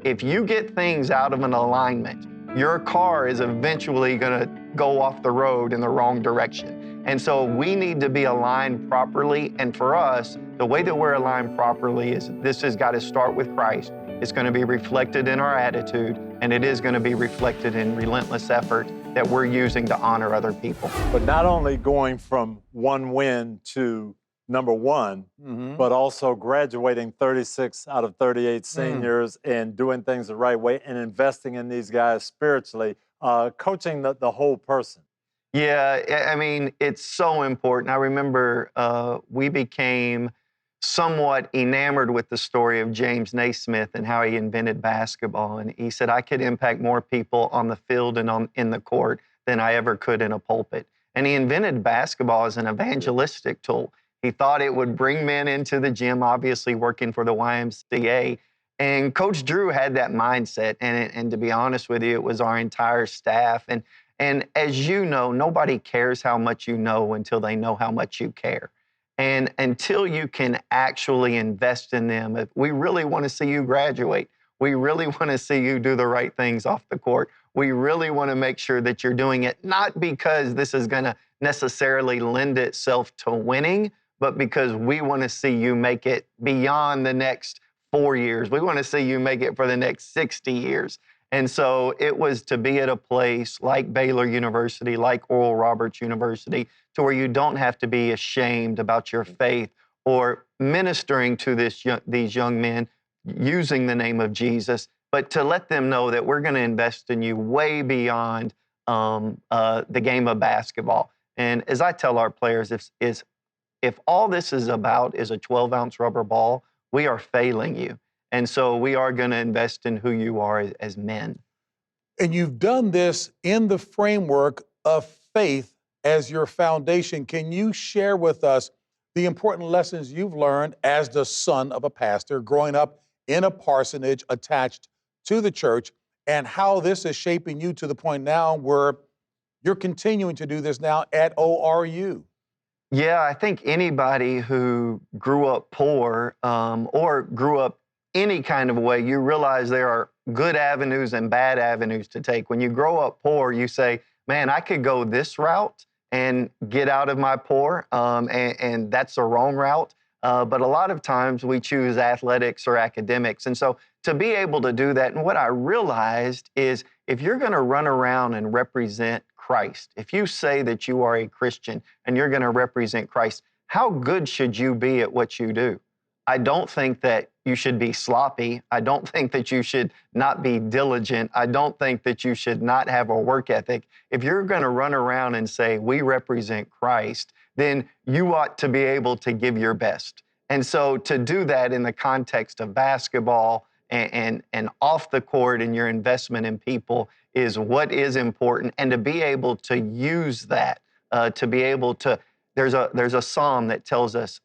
If you get things out of an alignment, your car is eventually going to go off the road in the wrong direction. And so we need to be aligned properly. And for us, the way that we're aligned properly is this has got to start with Christ. It's going to be reflected in our attitude, and it is going to be reflected in relentless effort that we're using to honor other people. But not only going from one win to number one, but also graduating 36 out of 38 seniors and doing things the right way and investing in these guys spiritually, coaching the whole person. Yeah, I mean, it's so important. I remember we became somewhat enamored with the story of James Naismith and how he invented basketball. And he said, I could impact more people on the field and in the court than I ever could in a pulpit. And he invented basketball as an evangelistic tool. He thought it would bring men into the gym, obviously working for the YMCA. And Coach Drew had that mindset. And to be honest with you, it was our entire staff. And as you know, nobody cares how much you know until they know how much you care. And until you can actually invest in them, if we really want to see you graduate, we really want to see you do the right things off the court. We really want to make sure that you're doing it, not because this is going to necessarily lend itself to winning, but because we want to see you make it beyond the next 4 years. We want to see you make it for the next 60 years. And so it was to be at a place like Baylor University, like Oral Roberts University, to where you don't have to be ashamed about your faith or ministering to these young men using the name of Jesus, but to let them know that we're going to invest in you way beyond the game of basketball. And as I tell our players, if all this is about is a 12-ounce rubber ball, we are failing you. And so we are going to invest in who you are as men. And you've done this in the framework of faith as your foundation. Can you share with us the important lessons you've learned as the son of a pastor, growing up in a parsonage attached to the church, and how this is shaping you to the point now where you're continuing to do this now at ORU? Yeah, I think anybody who grew up poor or grew up any kind of way, you realize there are good avenues and bad avenues to take. When you grow up poor, you say, man, I could go this route and get out of my poor, and that's the wrong route. But a lot of times we choose athletics or academics. And so to be able to do that, and what I realized is if you're going to run around and represent Christ, if you say that you are a Christian and you're going to represent Christ, how good should you be at what you do? I don't think that you should be sloppy. I don't think that you should not be diligent. I don't think that you should not have a work ethic. If you're going to run around and say, we represent Christ, then you ought to be able to give your best. And so to do that in the context of basketball and off the court and your investment in people is what is important. And to be able to use that, to be able to, there's a psalm that tells us,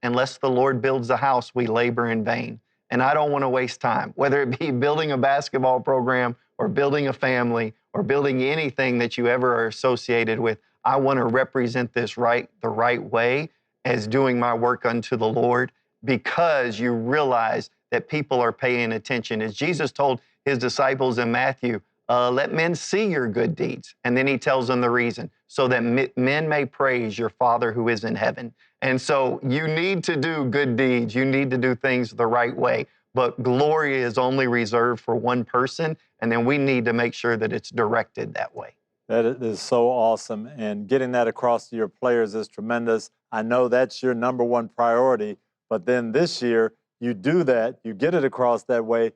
unless the Lord builds a house, we labor in vain. And I don't want to waste time, whether it be building a basketball program or building a family or building anything that you ever are associated with. I want to represent this the right way as doing my work unto the Lord, because you realize that people are paying attention. As Jesus told his disciples in Matthew, let men see your good deeds. And then he tells them the reason, so that men may praise your Father who is in heaven. And so you need to do good deeds. You need to do things the right way. But glory is only reserved for one person. And then we need to make sure that it's directed that way. That is so awesome. And getting that across to your players is tremendous. I know that's your number one priority. But then this year, you do that, you get it across that way,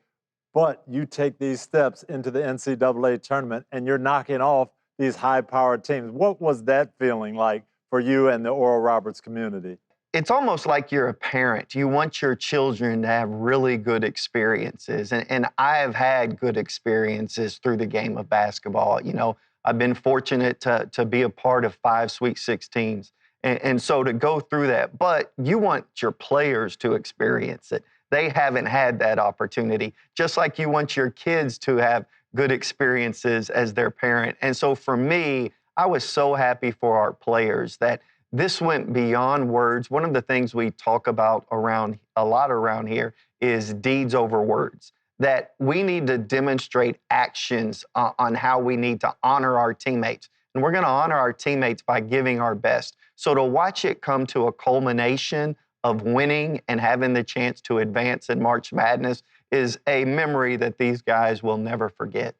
but you take these steps into the NCAA tournament and you're knocking off these high-powered teams. What was that feeling like for you and the Oral Roberts community? It's almost like you're a parent. You want your children to have really good experiences. And I have had good experiences through the game of basketball. You know, I've been fortunate to be a part of 5 Sweet 16s. And so to go through that, but you want your players to experience it. They haven't had that opportunity, just like you want your kids to have good experiences as their parent. And so for me, I was so happy for our players that this went beyond words. One of the things we talk about a lot around here is deeds over words. that we need to demonstrate actions on how we need to honor our teammates. And we're going to honor our teammates by giving our best. So to watch it come to a culmination of winning and having the chance to advance in March Madness is a memory that these guys will never forget.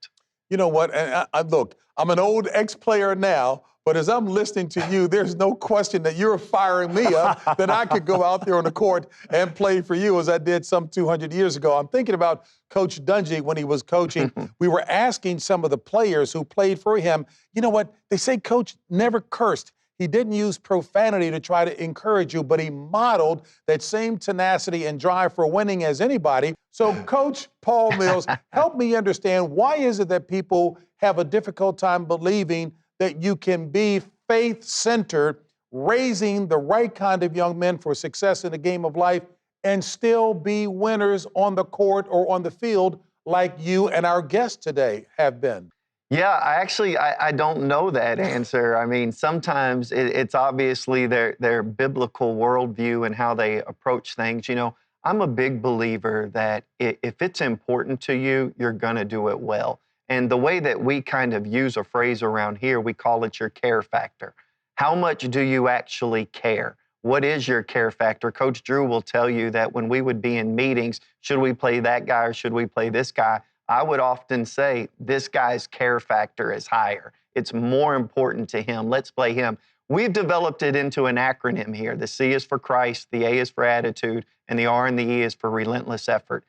You know what? And look, I'm an old ex-player now, but as I'm listening to you, there's no question that you're firing me up that I could go out there on the court and play for you as I did some 200 years ago. I'm thinking about Coach Dungy when he was coaching. We were asking some of the players who played for him, you know what? They say Coach never cursed. He didn't use profanity to try to encourage you, but he modeled that same tenacity and drive for winning as anybody. So, Coach Paul Mills, help me understand, why is it that people have a difficult time believing that you can be faith-centered, raising the right kind of young men for success in the game of life, and still be winners on the court or on the field like you and our guest today have been? Yeah, I don't know that answer. I mean, sometimes it's obviously their biblical worldview and how they approach things. You know, I'm a big believer that if it's important to you, you're going to do it well. And the way that we kind of use a phrase around here, we call it your care factor. How much do you actually care? What is your care factor? Coach Drew will tell you that when we would be in meetings, should we play that guy or should we play this guy? I would often say this guy's care factor is higher. It's more important to him. Let's play him. We've developed it into an acronym here. The C is for Christ, the A is for attitude, and the R and the E is for relentless effort.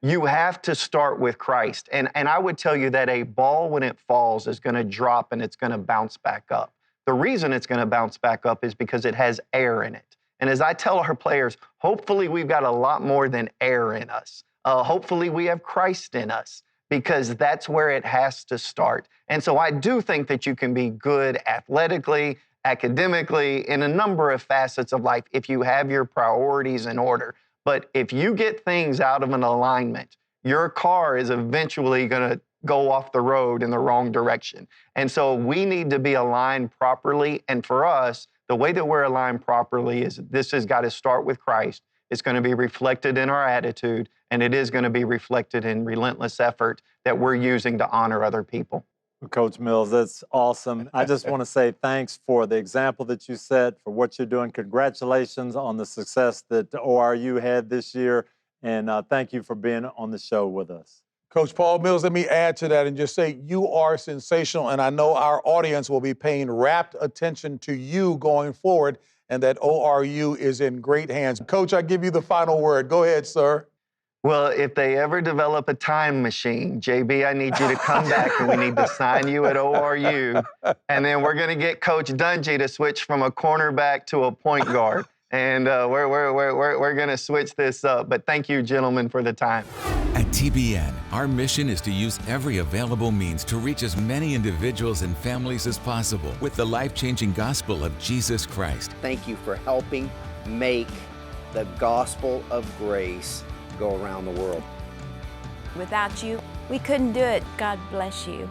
You have to start with Christ. And I would tell you that a ball, when it falls, is going to drop and it's going to bounce back up. The reason it's going to bounce back up is because it has air in it. And as I tell our players, hopefully we've got a lot more than air in us. Hopefully we have Christ in us, because that's where it has to start. And so I do think that you can be good athletically, academically, in a number of facets of life if you have your priorities in order. But if you get things out of an alignment, your car is eventually going to go off the road in the wrong direction. And so we need to be aligned properly. And for us, the way that we're aligned properly is this has got to start with Christ. It's going to be reflected in our attitude, and it is going to be reflected in relentless effort that we're using to honor other people. Coach Mills, that's awesome. I just want to say thanks for the example that you set, for what you're doing. Congratulations on the success that ORU had this year, and thank you for being on the show with us. Coach Paul Mills, let me add to that and just say you are sensational, and I know our audience will be paying rapt attention to you going forward, and that ORU is in great hands. Coach, I give you the final word. Go ahead, sir. Well, if they ever develop a time machine, JB, I need you to come back and we need to sign you at ORU. And then we're going to get Coach Dungy to switch from a cornerback to a point guard. And we're going to switch this up. But thank you, gentlemen, for the time. At TBN, our mission is to use every available means to reach as many individuals and families as possible with the life-changing gospel of Jesus Christ. Thank you for helping make the gospel of grace go around the world. Without you, we couldn't do it. God bless you.